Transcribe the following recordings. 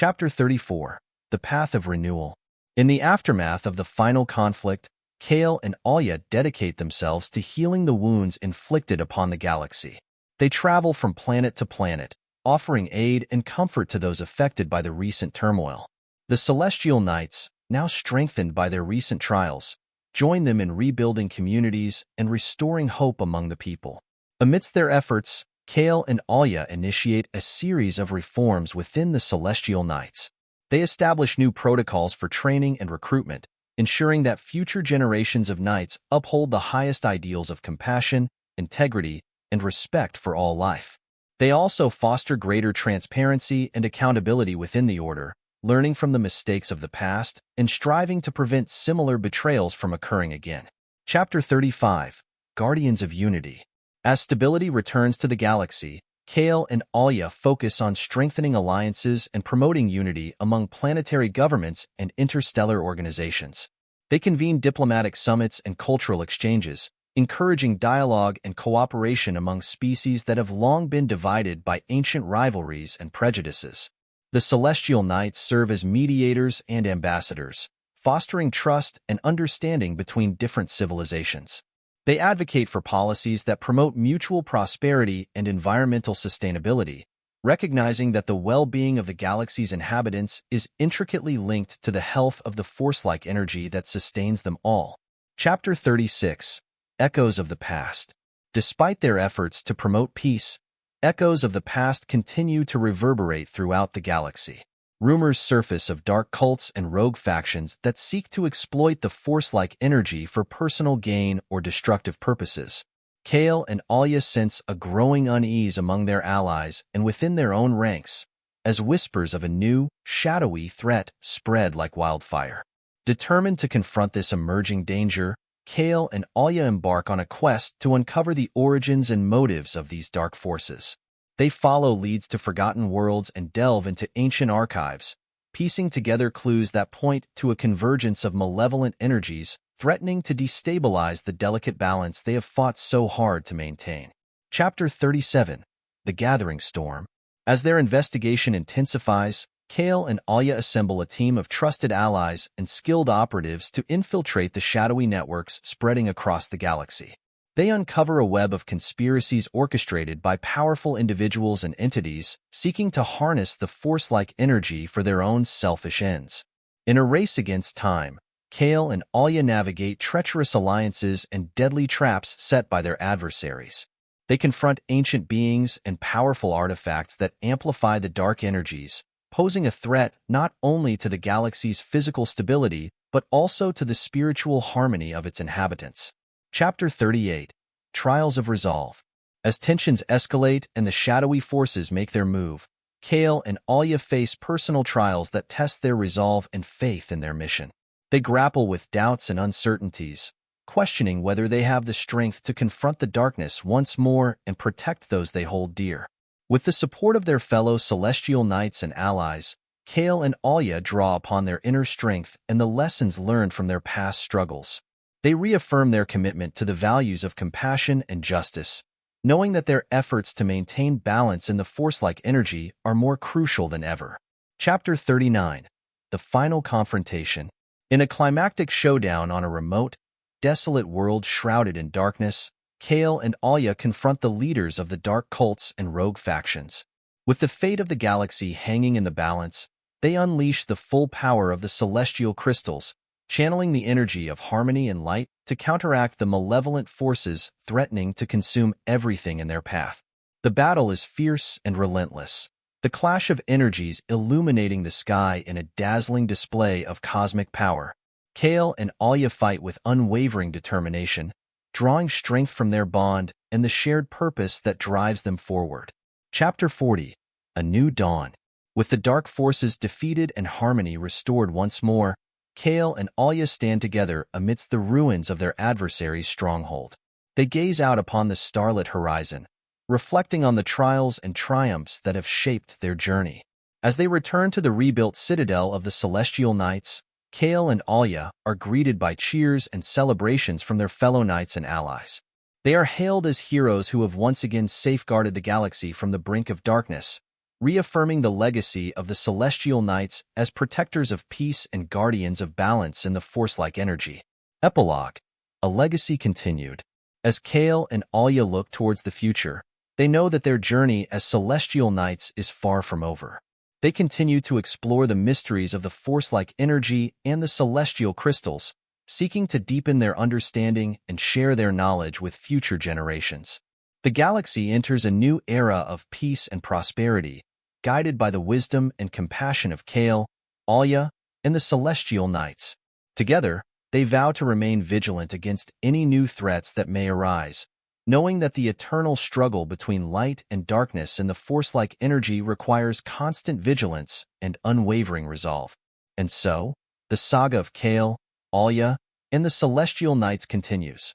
Chapter 34. The Path of Renewal. In the aftermath of the final conflict, Kale and Alya dedicate themselves to healing the wounds inflicted upon the galaxy. They travel from planet to planet, offering aid and comfort to those affected by the recent turmoil. The Celestial Knights, now strengthened by their recent trials, join them in rebuilding communities and restoring hope among the people. Amidst their efforts, Kale and Alya initiate a series of reforms within the Celestial Knights. They establish new protocols for training and recruitment, ensuring that future generations of knights uphold the highest ideals of compassion, integrity, and respect for all life. They also foster greater transparency and accountability within the order, learning from the mistakes of the past and striving to prevent similar betrayals from occurring again. Chapter 35. Guardians of Unity. As stability returns to the galaxy, Kale and Alya focus on strengthening alliances and promoting unity among planetary governments and interstellar organizations. They convene diplomatic summits and cultural exchanges, encouraging dialogue and cooperation among species that have long been divided by ancient rivalries and prejudices. The Celestial Knights serve as mediators and ambassadors, fostering trust and understanding between different civilizations. They advocate for policies that promote mutual prosperity and environmental sustainability, recognizing that the well-being of the galaxy's inhabitants is intricately linked to the health of the force-like energy that sustains them all. Chapter 36. Echoes of the Past. Despite their efforts to promote peace, echoes of the past continue to reverberate throughout the galaxy. Rumors surface of dark cults and rogue factions that seek to exploit the force-like energy for personal gain or destructive purposes. Kale and Alya sense a growing unease among their allies and within their own ranks, as whispers of a new, shadowy threat spread like wildfire. Determined to confront this emerging danger, Kale and Alya embark on a quest to uncover the origins and motives of these dark forces. They follow leads to forgotten worlds and delve into ancient archives, piecing together clues that point to a convergence of malevolent energies threatening to destabilize the delicate balance they have fought so hard to maintain. Chapter 37. The Gathering Storm. As their investigation intensifies, Kale and Alya assemble a team of trusted allies and skilled operatives to infiltrate the shadowy networks spreading across the galaxy. They uncover a web of conspiracies orchestrated by powerful individuals and entities seeking to harness the force-like energy for their own selfish ends. In a race against time, Kale and Alya navigate treacherous alliances and deadly traps set by their adversaries. They confront ancient beings and powerful artifacts that amplify the dark energies, posing a threat not only to the galaxy's physical stability but also to the spiritual harmony of its inhabitants. Chapter 38. Trials of Resolve. As tensions escalate and the shadowy forces make their move, Kale and Alya face personal trials that test their resolve and faith in their mission. They grapple with doubts and uncertainties, questioning whether they have the strength to confront the darkness once more and protect those they hold dear. With the support of their fellow Celestial Knights and allies, Kale and Alya draw upon their inner strength and the lessons learned from their past struggles. They reaffirm their commitment to the values of compassion and justice, knowing that their efforts to maintain balance in the force-like energy are more crucial than ever. Chapter 39. The Final Confrontation. In a climactic showdown on a remote, desolate world shrouded in darkness, Kale and Alya confront the leaders of the dark cults and rogue factions. With the fate of the galaxy hanging in the balance, they unleash the full power of the celestial crystals, channeling the energy of harmony and light to counteract the malevolent forces threatening to consume everything in their path. The battle is fierce and relentless, the clash of energies illuminating the sky in a dazzling display of cosmic power. Kale and Alya fight with unwavering determination, drawing strength from their bond and the shared purpose that drives them forward. Chapter 40. A New Dawn. With the dark forces defeated and harmony restored once more, Kale and Alya stand together amidst the ruins of their adversary's stronghold. They gaze out upon the starlit horizon, reflecting on the trials and triumphs that have shaped their journey. As they return to the rebuilt citadel of the Celestial Knights, Kale and Alya are greeted by cheers and celebrations from their fellow knights and allies. They are hailed as heroes who have once again safeguarded the galaxy from the brink of darkness, reaffirming the legacy of the Celestial Knights as protectors of peace and guardians of balance in the Force-like energy. Epilogue. A legacy continued. As Kale and Alya look towards the future, they know that their journey as Celestial Knights is far from over. They continue to explore the mysteries of the Force-like energy and the celestial crystals, seeking to deepen their understanding and share their knowledge with future generations. The galaxy enters a new era of peace and prosperity, guided by the wisdom and compassion of Kale, Alya, and the Celestial Knights. Together, they vow to remain vigilant against any new threats that may arise, knowing that the eternal struggle between light and darkness in the Force-like energy requires constant vigilance and unwavering resolve. And so, the saga of Kale, Alya, and the Celestial Knights continues.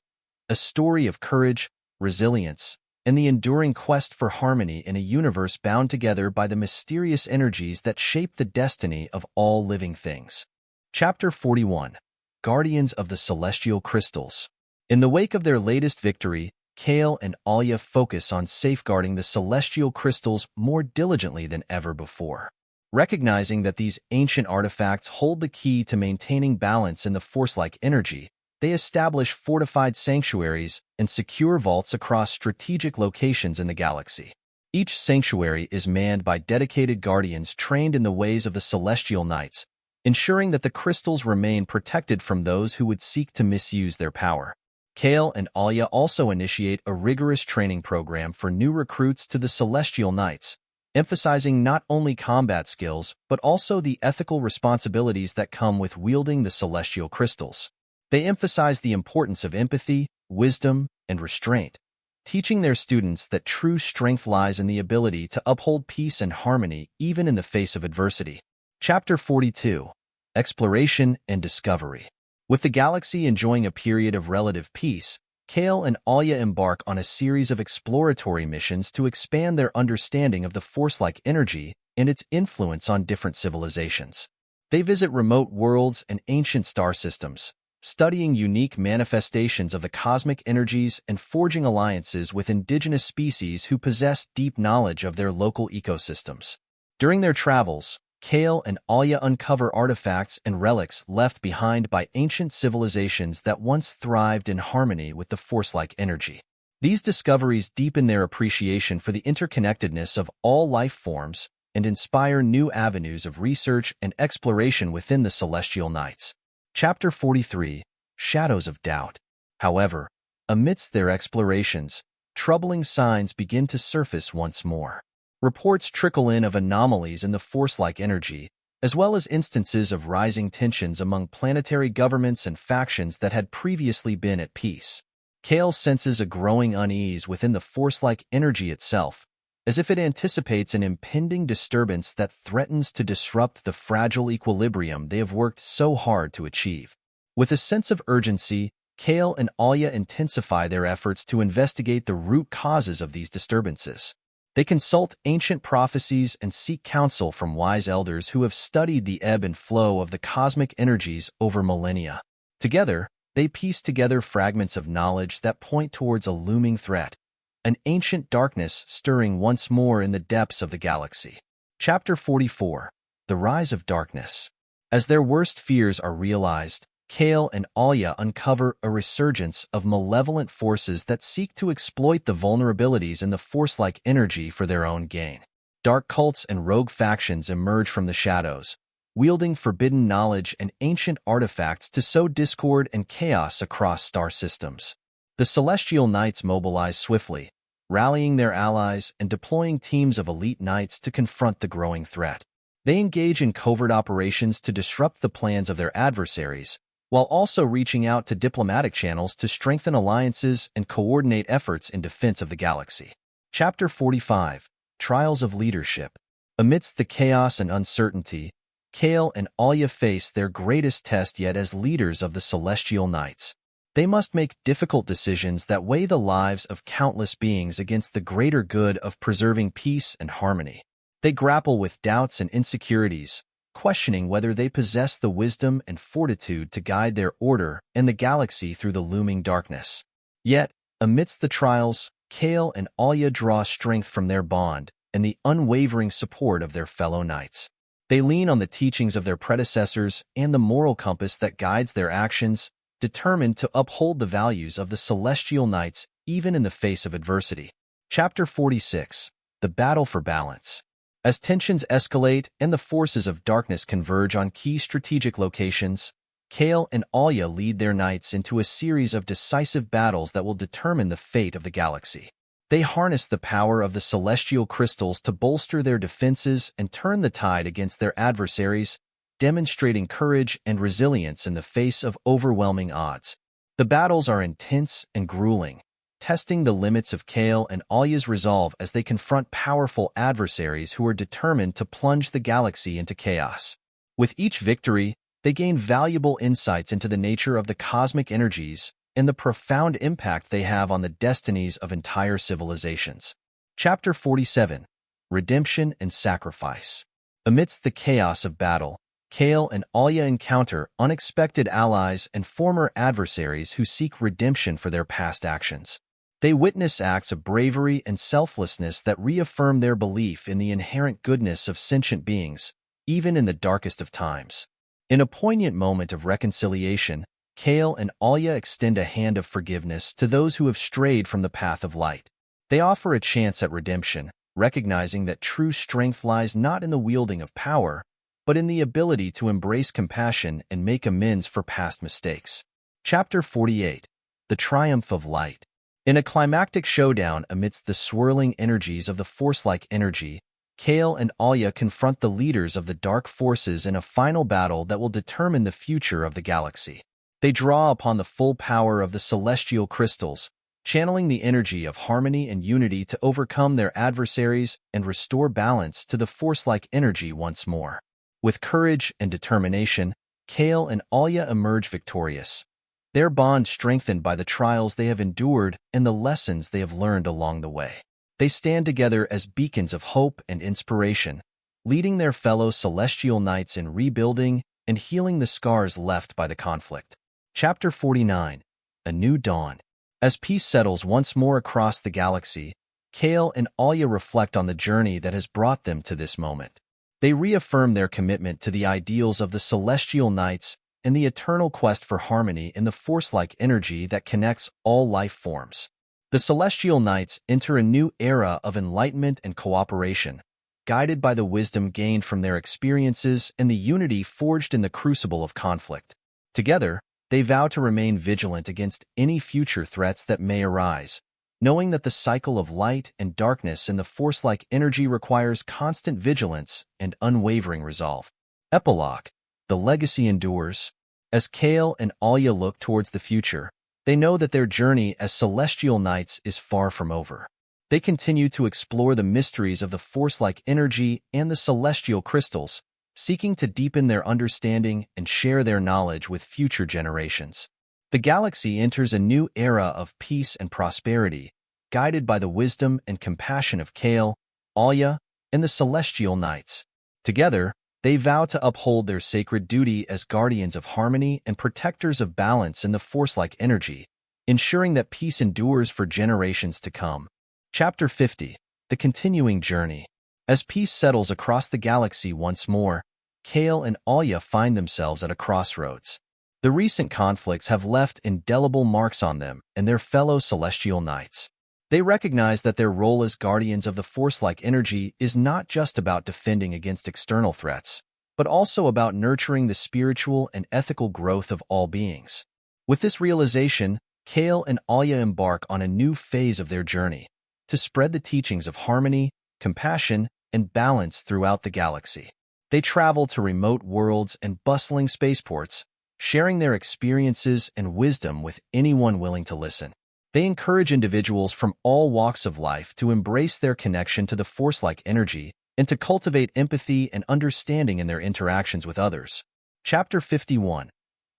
A story of courage, resilience, and the enduring quest for harmony in a universe bound together by the mysterious energies that shape the destiny of all living things. Chapter 41. Guardians of the Celestial Crystals. In the wake of their latest victory, Kale and Alya focus on safeguarding the celestial crystals more diligently than ever before. Recognizing that these ancient artifacts hold the key to maintaining balance in the Force-like energy, they establish fortified sanctuaries and secure vaults across strategic locations in the galaxy. Each sanctuary is manned by dedicated guardians trained in the ways of the Celestial Knights, ensuring that the crystals remain protected from those who would seek to misuse their power. Kale and Alya also initiate a rigorous training program for new recruits to the Celestial Knights, emphasizing not only combat skills but also the ethical responsibilities that come with wielding the celestial crystals. They emphasize the importance of empathy, wisdom, and restraint, teaching their students that true strength lies in the ability to uphold peace and harmony even in the face of adversity. Chapter 42. Exploration and Discovery. With the galaxy enjoying a period of relative peace, Kale and Alya embark on a series of exploratory missions to expand their understanding of the Force-like energy and its influence on different civilizations. They visit remote worlds and ancient star systems, studying unique manifestations of the cosmic energies and forging alliances with indigenous species who possess deep knowledge of their local ecosystems. During their travels, Kale and Alya uncover artifacts and relics left behind by ancient civilizations that once thrived in harmony with the Force-like energy. These discoveries deepen their appreciation for the interconnectedness of all life forms and inspire new avenues of research and exploration within the Celestial Knights. Chapter 43. Shadows of Doubt. However, amidst their explorations, troubling signs begin to surface once more. Reports trickle in of anomalies in the Force-like energy, as well as instances of rising tensions among planetary governments and factions that had previously been at peace. Kale senses a growing unease within the Force-like energy itself, as if it anticipates an impending disturbance that threatens to disrupt the fragile equilibrium they have worked so hard to achieve. With a sense of urgency, Kale and Alya intensify their efforts to investigate the root causes of these disturbances. They consult ancient prophecies and seek counsel from wise elders who have studied the ebb and flow of the cosmic energies over millennia. Together, they piece together fragments of knowledge that point towards a looming threat, an ancient darkness stirring once more in the depths of the galaxy. Chapter 44. The Rise of Darkness. As their worst fears are realized, Kale and Alya uncover a resurgence of malevolent forces that seek to exploit the vulnerabilities in the Force-like energy for their own gain. Dark cults and rogue factions emerge from the shadows, wielding forbidden knowledge and ancient artifacts to sow discord and chaos across star systems. The Celestial Knights mobilize swiftly, rallying their allies and deploying teams of elite knights to confront the growing threat. They engage in covert operations to disrupt the plans of their adversaries, while also reaching out to diplomatic channels to strengthen alliances and coordinate efforts in defense of the galaxy. Chapter 45. Trials of Leadership. Amidst the chaos and uncertainty, Kale and Alya face their greatest test yet as leaders of the Celestial Knights. They must make difficult decisions that weigh the lives of countless beings against the greater good of preserving peace and harmony. They grapple with doubts and insecurities, questioning whether they possess the wisdom and fortitude to guide their order and the galaxy through the looming darkness. Yet, amidst the trials, Kale and Alya draw strength from their bond, and the unwavering support of their fellow knights. They lean on the teachings of their predecessors and the moral compass that guides their actions, determined to uphold the values of the Celestial Knights even in the face of adversity. Chapter 46. The Battle for Balance. As tensions escalate and the forces of darkness converge on key strategic locations, Kale and Alya lead their knights into a series of decisive battles that will determine the fate of the galaxy. They harness the power of the celestial crystals to bolster their defenses and turn the tide against their adversaries, demonstrating courage and resilience in the face of overwhelming odds. The battles are intense and grueling, testing the limits of Kale and Alya's resolve as they confront powerful adversaries who are determined to plunge the galaxy into chaos. With each victory, they gain valuable insights into the nature of the cosmic energies and the profound impact they have on the destinies of entire civilizations. Chapter 47. Redemption and Sacrifice. Amidst the chaos of battle, Kale and Alya encounter unexpected allies and former adversaries who seek redemption for their past actions. They witness acts of bravery and selflessness that reaffirm their belief in the inherent goodness of sentient beings, even in the darkest of times. In a poignant moment of reconciliation, Kale and Alya extend a hand of forgiveness to those who have strayed from the path of light. They offer a chance at redemption, recognizing that true strength lies not in the wielding of power, but in the ability to embrace compassion and make amends for past mistakes. Chapter 48. The Triumph of Light. In a climactic showdown amidst the swirling energies of the Force-like energy, Kale and Alya confront the leaders of the dark forces in a final battle that will determine the future of the galaxy. They draw upon the full power of the celestial crystals, channeling the energy of harmony and unity to overcome their adversaries and restore balance to the Force-like energy once more. With courage and determination, Kale and Alya emerge victorious, their bond strengthened by the trials they have endured and the lessons they have learned along the way. They stand together as beacons of hope and inspiration, leading their fellow celestial knights in rebuilding and healing the scars left by the conflict. Chapter 49. A New Dawn. As peace settles once more across the galaxy, Kale and Alya reflect on the journey that has brought them to this moment. They reaffirm their commitment to the ideals of the Celestial Knights and the eternal quest for harmony in the Force-like energy that connects all life forms. The Celestial Knights enter a new era of enlightenment and cooperation, guided by the wisdom gained from their experiences and the unity forged in the crucible of conflict. Together, they vow to remain vigilant against any future threats that may arise, knowing that the cycle of light and darkness in the Force-like energy requires constant vigilance and unwavering resolve. Epilogue. The legacy endures. As Kale and Alya look towards the future, they know that their journey as Celestial Knights is far from over. They continue to explore the mysteries of the Force-like energy and the celestial crystals, seeking to deepen their understanding and share their knowledge with future generations. The galaxy enters a new era of peace and prosperity, guided by the wisdom and compassion of Kale, Alya, and the Celestial Knights. Together, they vow to uphold their sacred duty as guardians of harmony and protectors of balance in the Force-like energy, ensuring that peace endures for generations to come. Chapter 50. The Continuing Journey. As peace settles across the galaxy once more, Kale and Alya find themselves at a crossroads. The recent conflicts have left indelible marks on them and their fellow Celestial Knights. They recognize that their role as guardians of the Force-like energy is not just about defending against external threats, but also about nurturing the spiritual and ethical growth of all beings. With this realization, Kale and Alya embark on a new phase of their journey, to spread the teachings of harmony, compassion, and balance throughout the galaxy. They travel to remote worlds and bustling spaceports, sharing their experiences and wisdom with anyone willing to listen. They encourage individuals from all walks of life to embrace their connection to the Force-like energy and to cultivate empathy and understanding in their interactions with others. Chapter 51.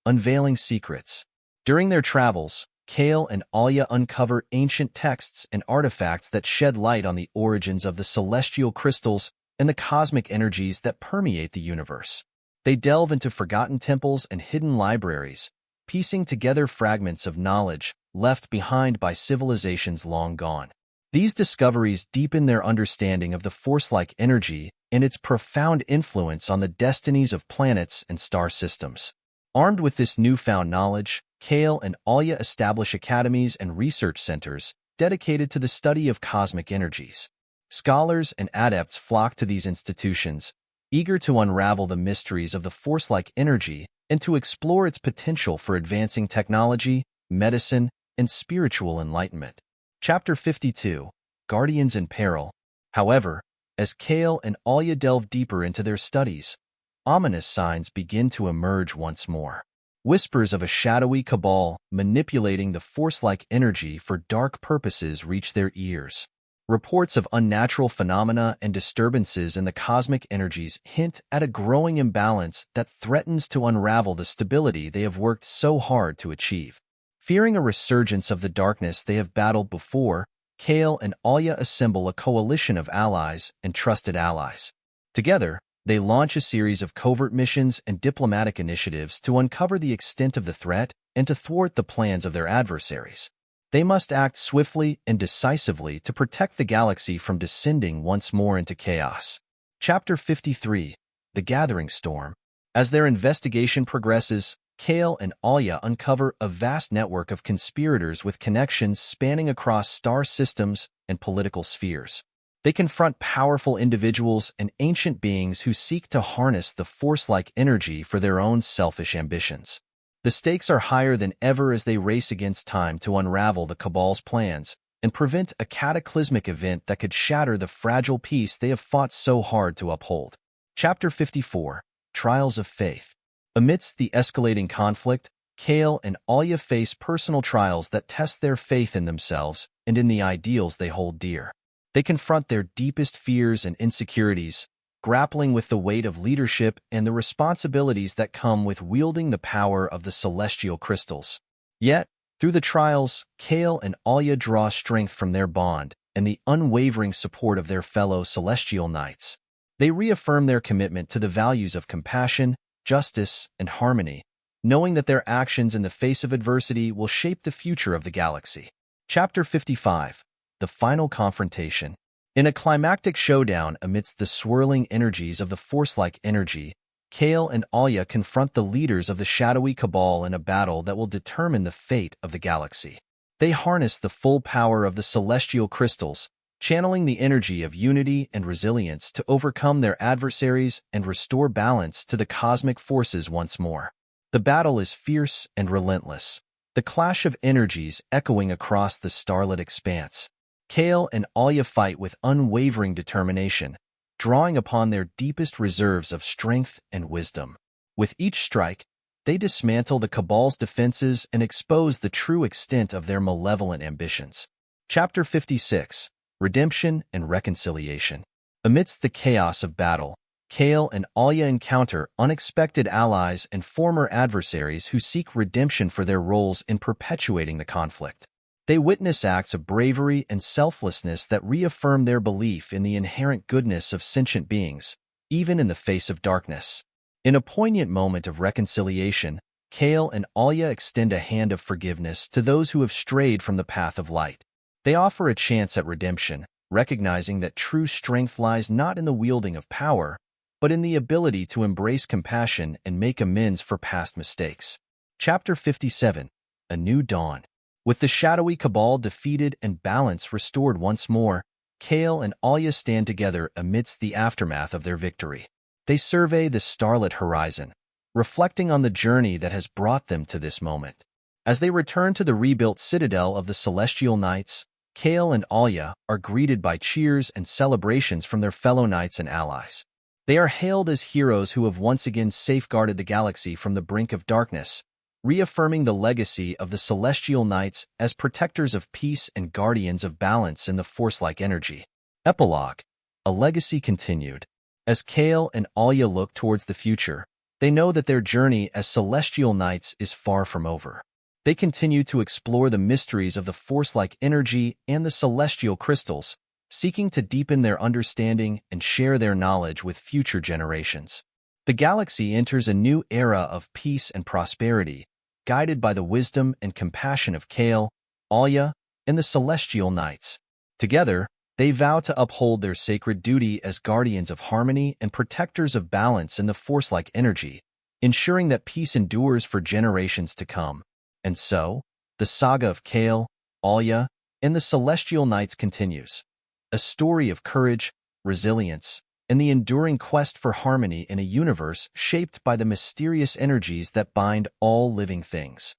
Unveiling Secrets. During their travels, Kale and Alya uncover ancient texts and artifacts that shed light on the origins of the celestial crystals and the cosmic energies that permeate the universe. They delve into forgotten temples and hidden libraries, piecing together fragments of knowledge left behind by civilizations long gone. These discoveries deepen their understanding of the force-like energy and its profound influence on the destinies of planets and star systems. Armed with this newfound knowledge, Kale and Alya establish academies and research centers dedicated to the study of cosmic energies. Scholars and adepts flock to these institutions, eager to unravel the mysteries of the force-like energy and to explore its potential for advancing technology, medicine, and spiritual enlightenment. Chapter 52. Guardians in Peril. However, as Kale and Alya delve deeper into their studies, ominous signs begin to emerge once more. Whispers of a shadowy cabal manipulating the force-like energy for dark purposes reach their ears. Reports of unnatural phenomena and disturbances in the cosmic energies hint at a growing imbalance that threatens to unravel the stability they have worked so hard to achieve. Fearing a resurgence of the darkness they have battled before, Kale and Alya assemble a coalition of allies and trusted allies. Together, they launch a series of covert missions and diplomatic initiatives to uncover the extent of the threat and to thwart the plans of their adversaries. They must act swiftly and decisively to protect the galaxy from descending once more into chaos. Chapter 53. The Gathering Storm. As their investigation progresses, Kale and Alya uncover a vast network of conspirators with connections spanning across star systems and political spheres. They confront powerful individuals and ancient beings who seek to harness the force-like energy for their own selfish ambitions. The stakes are higher than ever as they race against time to unravel the Cabal's plans and prevent a cataclysmic event that could shatter the fragile peace they have fought so hard to uphold. Chapter 54. Trials of Faith. Amidst the escalating conflict, Kale and Alya face personal trials that test their faith in themselves and in the ideals they hold dear. They confront their deepest fears and insecurities, grappling with the weight of leadership and the responsibilities that come with wielding the power of the celestial crystals. Yet, through the trials, Kale and Alya draw strength from their bond and the unwavering support of their fellow celestial knights. They reaffirm their commitment to the values of compassion, justice, and harmony, knowing that their actions in the face of adversity will shape the future of the galaxy. Chapter 55. The Final Confrontation. In a climactic showdown amidst the swirling energies of the force-like energy, Kale and Alya confront the leaders of the shadowy cabal in a battle that will determine the fate of the galaxy. They harness the full power of the celestial crystals, channeling the energy of unity and resilience to overcome their adversaries and restore balance to the cosmic forces once more. The battle is fierce and relentless, the clash of energies echoing across the starlit expanse. Kale and Alya fight with unwavering determination, drawing upon their deepest reserves of strength and wisdom. With each strike, they dismantle the Cabal's defenses and expose the true extent of their malevolent ambitions. Chapter 56. Redemption and Reconciliation. Amidst the chaos of battle, Kale and Alya encounter unexpected allies and former adversaries who seek redemption for their roles in perpetuating the conflict. They witness acts of bravery and selflessness that reaffirm their belief in the inherent goodness of sentient beings, even in the face of darkness. In a poignant moment of reconciliation, Kale and Alya extend a hand of forgiveness to those who have strayed from the path of light. They offer a chance at redemption, recognizing that true strength lies not in the wielding of power, but in the ability to embrace compassion and make amends for past mistakes. Chapter 57. A New Dawn. With the shadowy cabal defeated and balance restored once more, Kale and Alya stand together amidst the aftermath of their victory. They survey the starlit horizon, reflecting on the journey that has brought them to this moment. As they return to the rebuilt citadel of the Celestial Knights, Kale and Alya are greeted by cheers and celebrations from their fellow knights and allies. They are hailed as heroes who have once again safeguarded the galaxy from the brink of darkness, reaffirming the legacy of the Celestial Knights as protectors of peace and guardians of balance in the force-like energy. Epilogue. A legacy continued. As Kale and Alya look towards the future, they know that their journey as Celestial Knights is far from over. They continue to explore the mysteries of the force-like energy and the celestial crystals, seeking to deepen their understanding and share their knowledge with future generations. The galaxy enters a new era of peace and prosperity, guided by the wisdom and compassion of Kale, Alya, and the Celestial Knights. Together, they vow to uphold their sacred duty as guardians of harmony and protectors of balance in the force-like energy, ensuring that peace endures for generations to come. And so, the saga of Kale, Alya, and the Celestial Knights continues. A story of courage, resilience, and the enduring quest for harmony in a universe shaped by the mysterious energies that bind all living things.